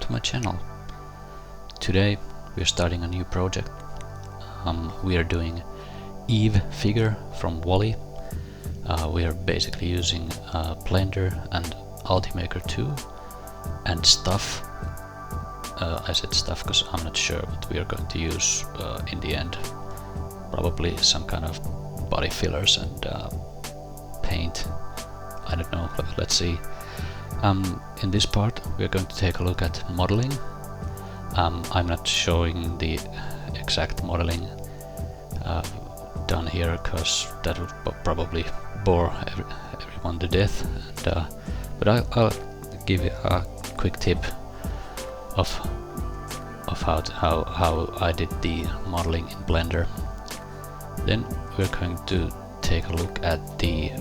to my channel. Today we are starting a new project. We are doing Eve figure from Wall-E. We are basically using Blender and Ultimaker 2 and stuff. I said stuff because I'm not sure what we are going to use in the end. Probably some kind of body fillers and paint. I don't know, let's see. In this part we are going to take a look at modeling. I'm not showing the exact modeling done here because that would probably bore everyone to death. And, but I'll give you a quick tip of how I did the modeling in Blender. Then we're going to take a look at the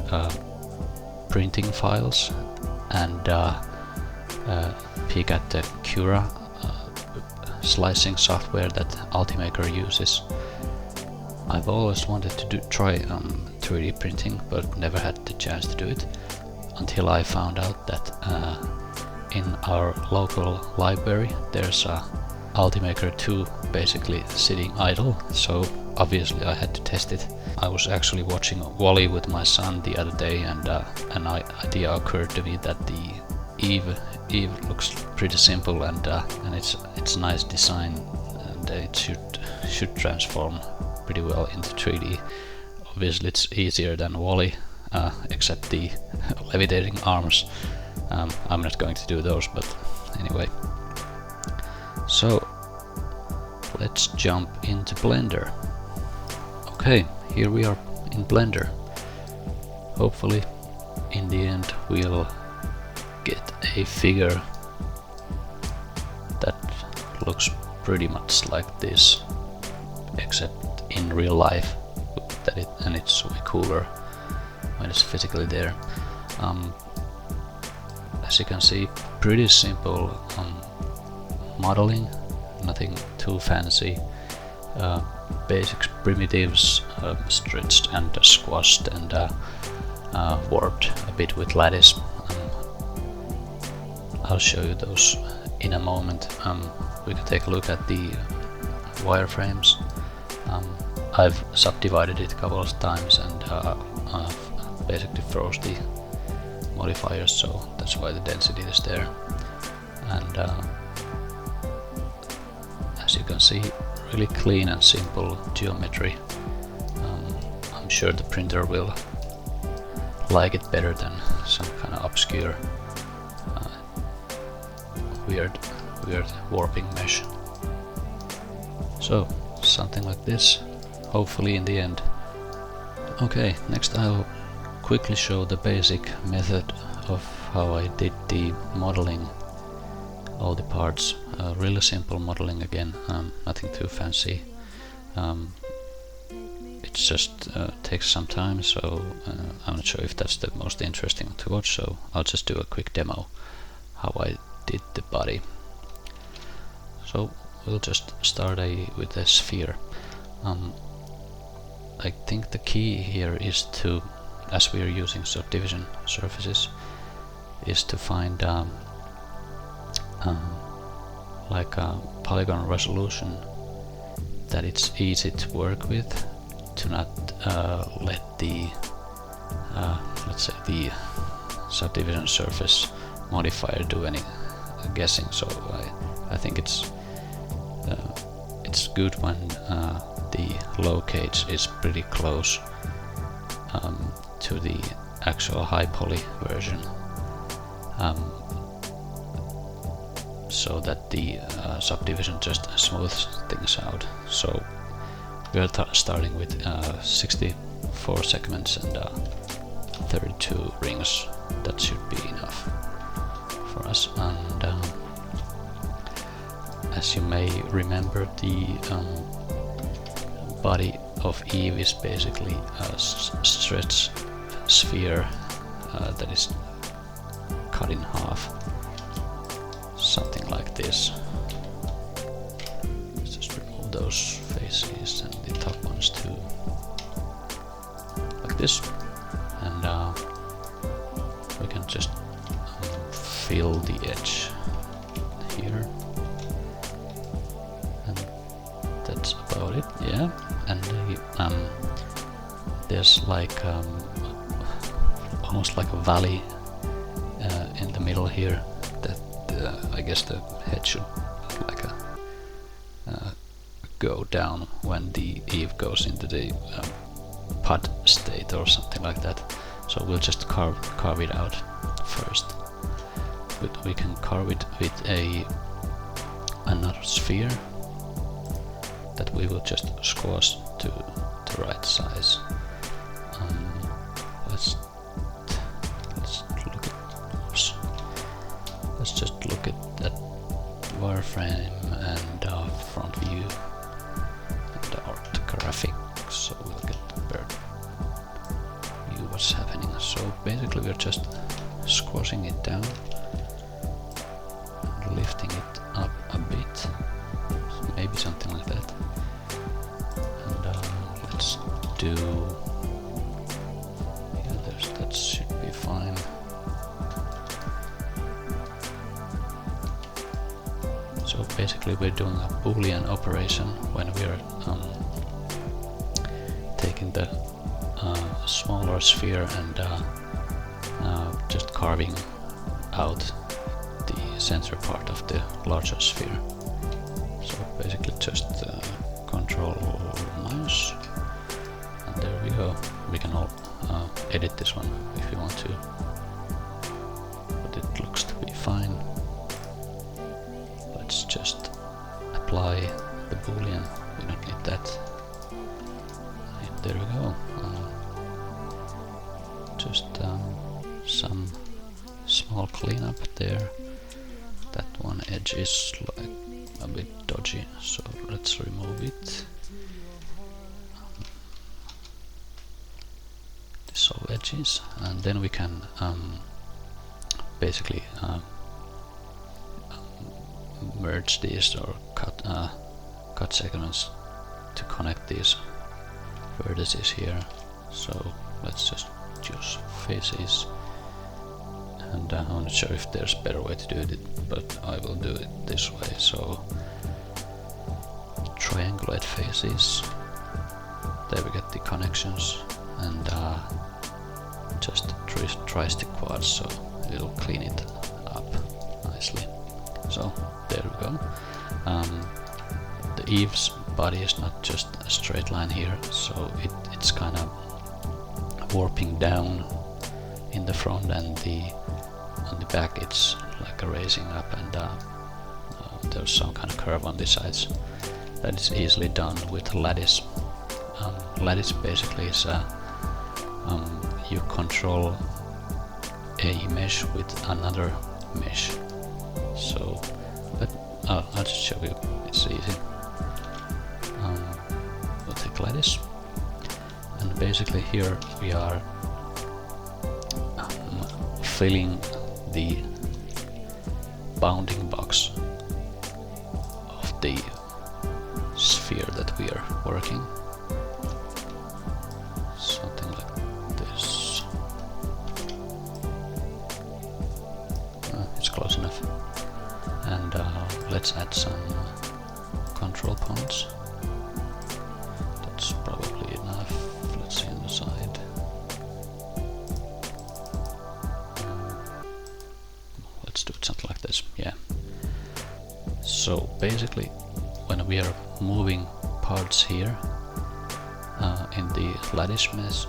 printing files and peek at the Cura slicing software that Ultimaker uses. I've always wanted to try 3D printing, but never had the chance to do it until I found out that in our local library there's a Ultimaker 2 basically sitting idle, so obviously I had to test it. I was actually watching Wall-E with my son the other day, and an idea occurred to me that the Eve looks pretty simple, and it's nice design, and it should transform pretty well into 3D. Obviously it's easier than Wall-E, except the levitating arms. I'm not going to do those, but anyway. So let's jump into Blender. Okay, here we are in Blender. Hopefully in the end we'll get a figure that looks pretty much like this, except in real life, and it's way cooler when it's physically there. As you can see, pretty simple modeling, nothing too fancy. Basic primitives, stretched and squashed and warped a bit with lattice. I'll show you those in a moment. We can take a look at the wireframes. I've subdivided it a couple of times and basically froze the modifiers, so that's why the density is there. And as you can see, really clean and simple geometry. I'm sure the printer will like it better than some kind of obscure weird warping mesh. So something like this, hopefully in the end. Okay, next I'll quickly show the basic method of how I did the modeling, all the parts. Really simple modeling again, nothing too fancy. It just takes some time, so I'm not sure if that's the most interesting to watch, so I'll just do a quick demo how I did the body. So we'll just start with a sphere. I think the key here is to, as we are using subdivision surfaces, is to find like a polygon resolution that it's easy to work with, to not let the let's say the subdivision surface modifier do any guessing. So I think it's good when the locate is pretty close to the actual high poly version, so that the subdivision just smooths things out. So we are starting with 64 segments and 32 rings. That should be enough for us. And as you may remember, the body of Eve is basically a stretched sphere that is cut in half, something like this. Let's just remove those faces and the top ones too, like this, and we can just fill the edge here. got it, yeah. And there's like almost like a valley in the middle here that I guess the head should like go down when the Eve goes into the pod state or something like that. So we'll just carve it out first. But we can carve it with another sphere that we will just squash to the right size. Let's look at. Oops. Let's just look at that wireframe and front view and the orthographic. So we'll get the bird view what's happening. So basically we're just squashing it down, and lifting it up a bit, so maybe something like that. And let's do. That should be fine. So basically we're doing a Boolean operation when we're taking the smaller sphere and just carving out the center part of the larger sphere. So basically just control minus, and there we go. We can all edit this one if you want to, but it looks to be fine. Let's just apply the Boolean. We don't need that. And there we go. Just some small cleanup there. That one edge is like a bit dodgy, so let's remove it. Dissolve edges, and then we can basically merge these or cut segments to connect these vertices here. So let's just choose faces, and I'm not sure if there's a better way to do it, but I will do it this way. So triangulate faces, there we get the connections, and just tri-stick quads, so it'll clean it up nicely. So there we go. The Eve's body is not just a straight line here, so it's kind of warping down in the front, and on the back it's like a raising up, and there's some kind of curve on the sides. That is easily done with lattice. Lattice basically is you control a mesh with another mesh. So, but I'll just show you. It's easy. We'll take lattice, and basically here we are filling the bounding box of the sphere that we are working. Something like this. It's close enough. And let's add some control points. That's probably enough. Let's see on the side. Let's do something like this. Yeah. So basically, when we are moving parts here in the lattice mesh,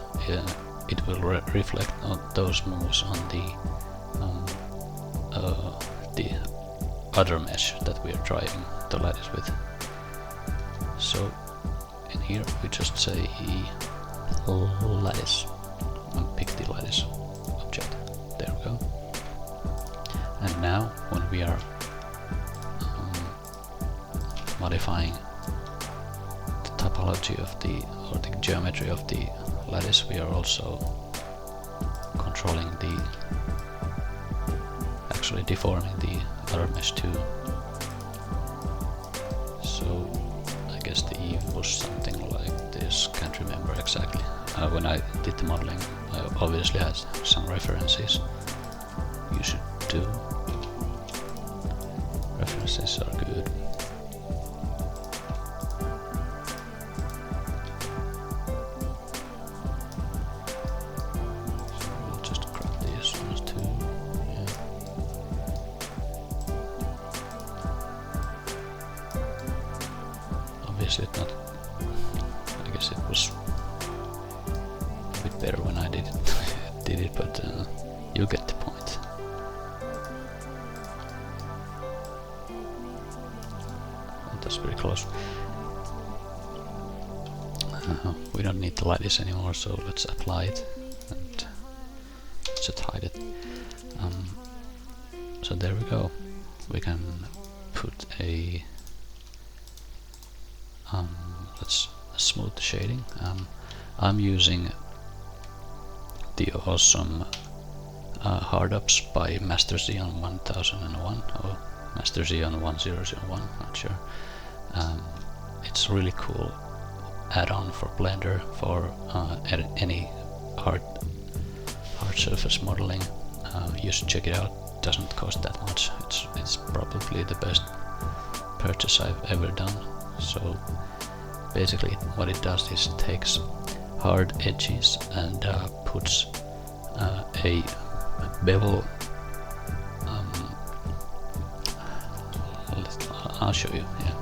it will reflect on those moves on the other mesh that we are driving the lattice with. So in here we just say lattice and pick the lattice object. There we go. And now when we are modifying the topology of or the geometry of the lattice, we are also controlling actually deforming the other mesh too. So I guess the Eve was something like this, can't remember exactly. When I did the modeling, I obviously had some references. You should do. References are good. obviously not. I guess it was a bit better when I did it, but you get the point. That's very close. We don't need the lattice anymore, so let's apply it and just hide it. So there we go. We can put a let's smooth the shading. I'm using the awesome hard ups by Master Xeon 1001 or Master Xeon 1001, not sure. It's really cool add-on for Blender for any hard surface modeling. You should check it out. It doesn't cost that much. It's probably the best purchase I've ever done. So basically what it does is it takes hard edges and puts a bevel. I'll show you. Yeah,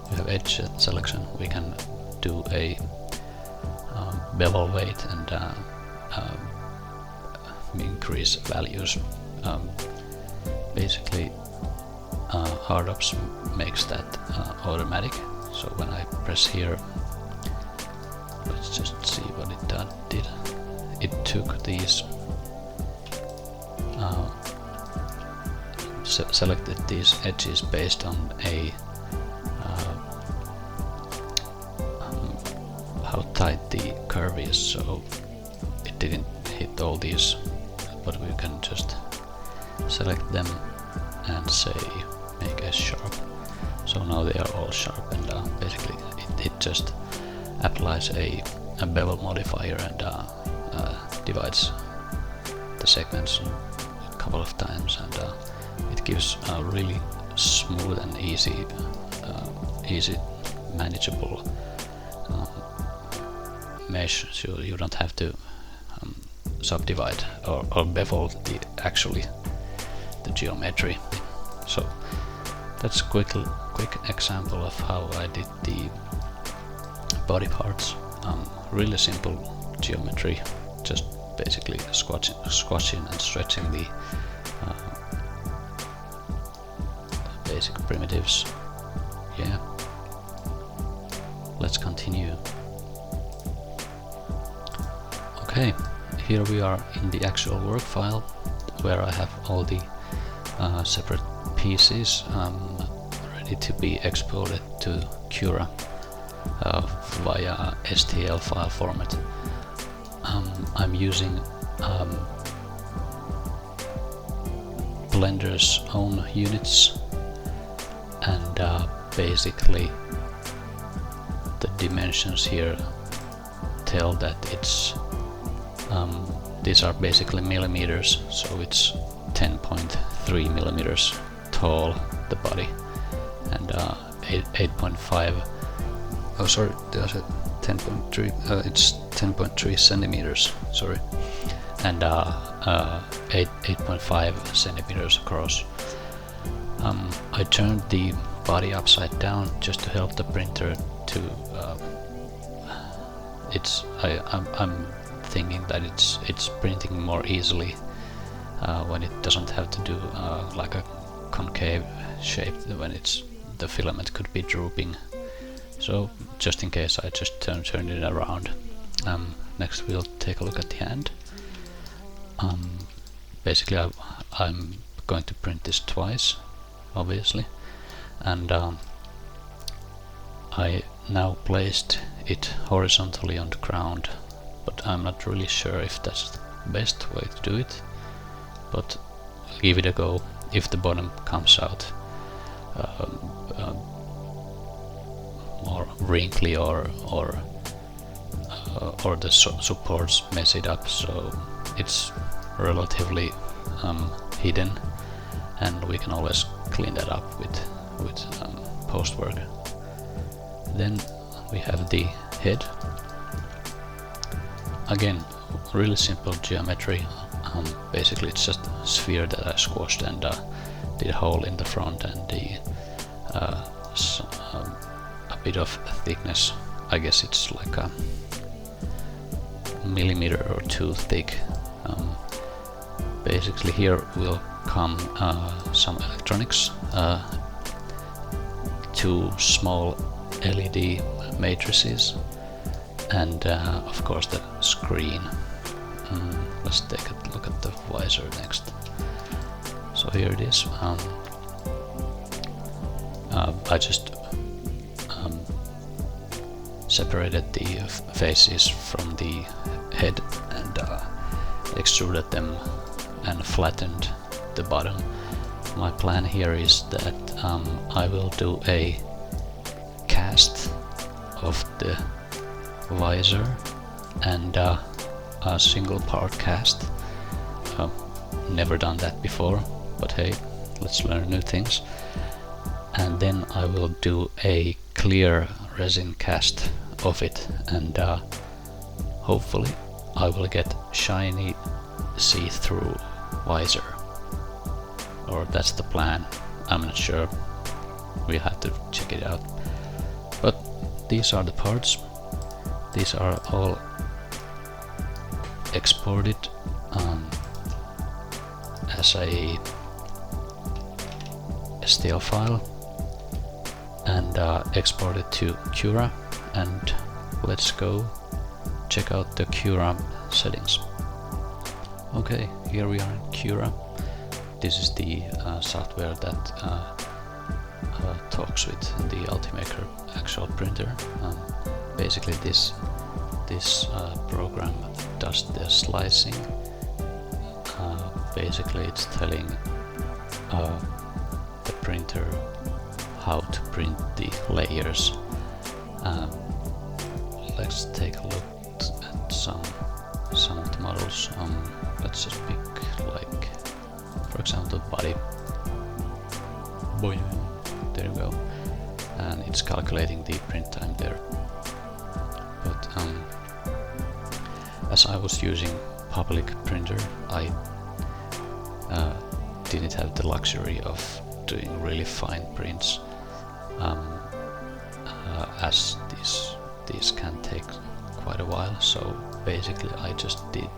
we have edge selection. We can do a bevel weight and increase values. Basically, hard ups makes that automatic. So when I press here, let's just see what it did. It took these, selected these edges based on a how tight the curve is, so it didn't hit all these, but we can just select them and say make as sharp. So now they are all sharp, and basically it just applies a bevel modifier and divides the segments a couple of times, and it gives a really smooth and easy manageable mesh, so you don't have to subdivide or bevel the geometry. So that's a quick example of how I did the body parts. Really simple geometry, just basically squashing and stretching the basic primitives. Yeah, let's continue. Okay, here we are in the actual work file where I have all the separate pieces ready to be exported to Cura via STL file format. I'm using Blender's own units, and basically the dimensions here tell that it's these are basically millimeters, so it's 10.3 millimeters tall, the body, and 8.5. Oh, sorry, there's a 10.3. It's 10.3 centimeters. Sorry, and 8.5 centimeters across. I turned the body upside down just to help the printer to. I'm thinking that it's printing more easily when it doesn't have to do like a concave shape when the filament could be drooping. So just in case, I just turned it around. Next we'll take a look at the hand. Basically I'm going to print this twice, obviously, and I now placed it horizontally on the ground, but I'm not really sure if that's the best way to do it, but give it a go. If the bottom comes out more wrinkly or the supports mess it up, so it's relatively hidden, and we can always clean that up with post work. Then we have the head. Again, really simple geometry. Basically it's just a sphere that I squashed and did a hole in the front and the bit of thickness. I guess it's like a millimeter or two thick. Basically here will come some electronics, two small LED matrices, and of course the screen. Let's take a look at the visor next. So here it is. I just separated the faces from the head and extruded them and flattened the bottom. My plan here is that I will do a cast of the visor and a single part cast. Never done that before, but hey, let's learn new things. And then I will do a clear resin cast of it, and hopefully I will get shiny see-through visor, or that's the plan. I'm not sure, we'll have to check it out. But these are the parts. These are all exported as a STL file and exported to Cura, and let's go check out the Cura settings. Okay, here we are in Cura. This is the software that talks with the Ultimaker actual printer. Basically this program does the slicing. Basically it's telling the printer how to print the layers. Let's take a look at some of the models. Let's just pick, like, for example, body. Boy, there you go. And it's calculating the print time there. But as I was using public printer, I didn't have the luxury of doing really fine prints, as these can take quite a while. So basically I just did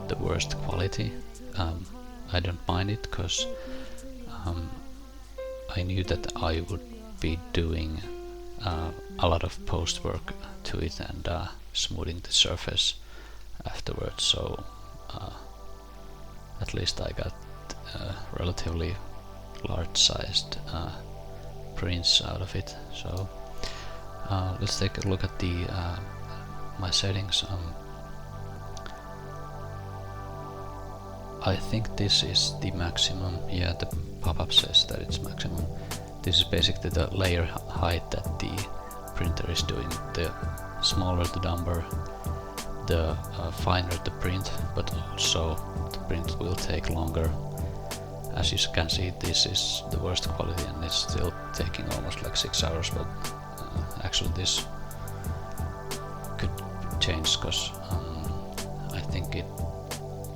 the worst quality. I don't mind it because I knew that I would be doing a lot of post work to it and smoothing the surface afterwards, so at least I got relatively large sized prints out of it. So let's take a look at the my settings. I think this is the maximum. Yeah, the pop-up says that it's maximum. This is basically the layer height that the printer is doing. The smaller the number, the finer the print, but also the print will take longer. As you can see, this is the worst quality and it's still taking almost like 6 hours, but actually this could change because I think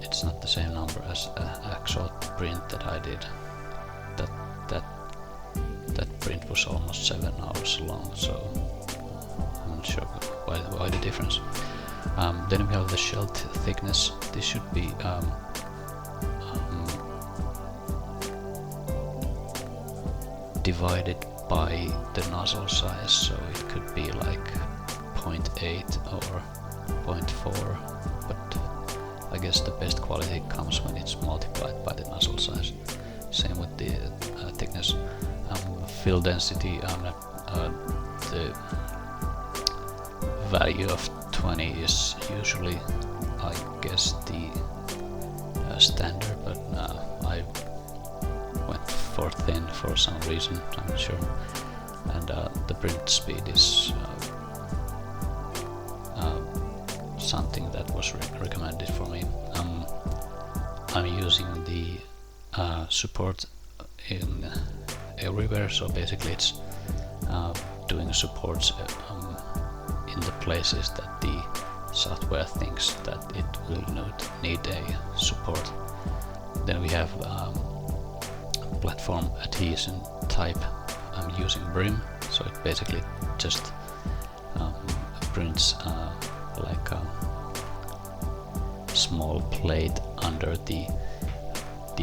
it's not the same number as actual print that I did. That print was almost 7 hours long, so I'm not sure why the difference. Then we have the shell thickness. This should be divided by the nozzle size, so it could be like 0.8 or 0.4, but I guess the best quality comes when it's multiplied by the nozzle size. Same with the thickness. Fill density, the value of 20 is usually, I guess, the standard, but I went for thin for some reason, I'm not sure. And the print speed is something that was recommended for me. I'm using the support in everywhere, so basically it's doing supports in the places that the software thinks that it will need a support. Then we have platform adhesion type. I'm using Brim, So it basically just prints like a small plate under the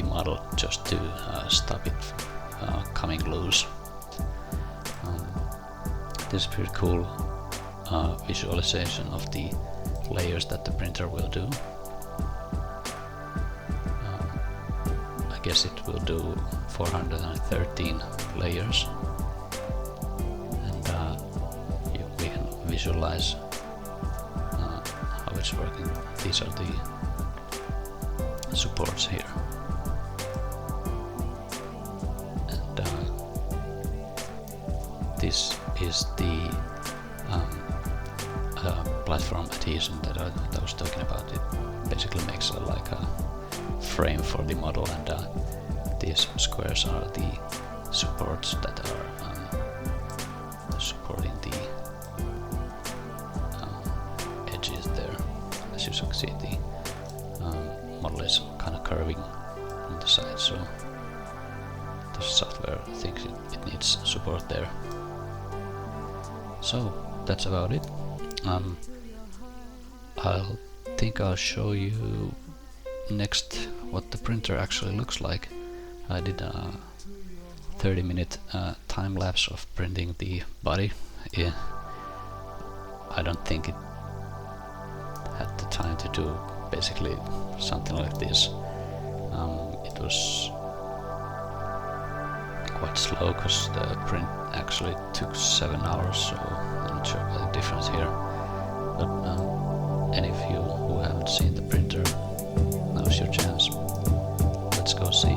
model just to stop it coming loose. This is pretty cool visualization of the layers that the printer will do. I guess it will do 413 layers, and we can visualize how it's working. These are the supports here, and this is the platform adhesion that I was talking about. It basically makes like a frame for the model, and these squares are the supports that are supporting the edges there. As you can see, the model is kind of curving on the side, so the software thinks it needs support there. So that's about it. I'll show you next what the printer actually looks like. I did a 30-minute time lapse of printing the body. Yeah, I don't think it had the time to do basically something like this. It was quite slow because the print actually took 7 hours, so I'm not sure about the difference here. But any of you who haven't seen the printer, now's your chance. Let's go see.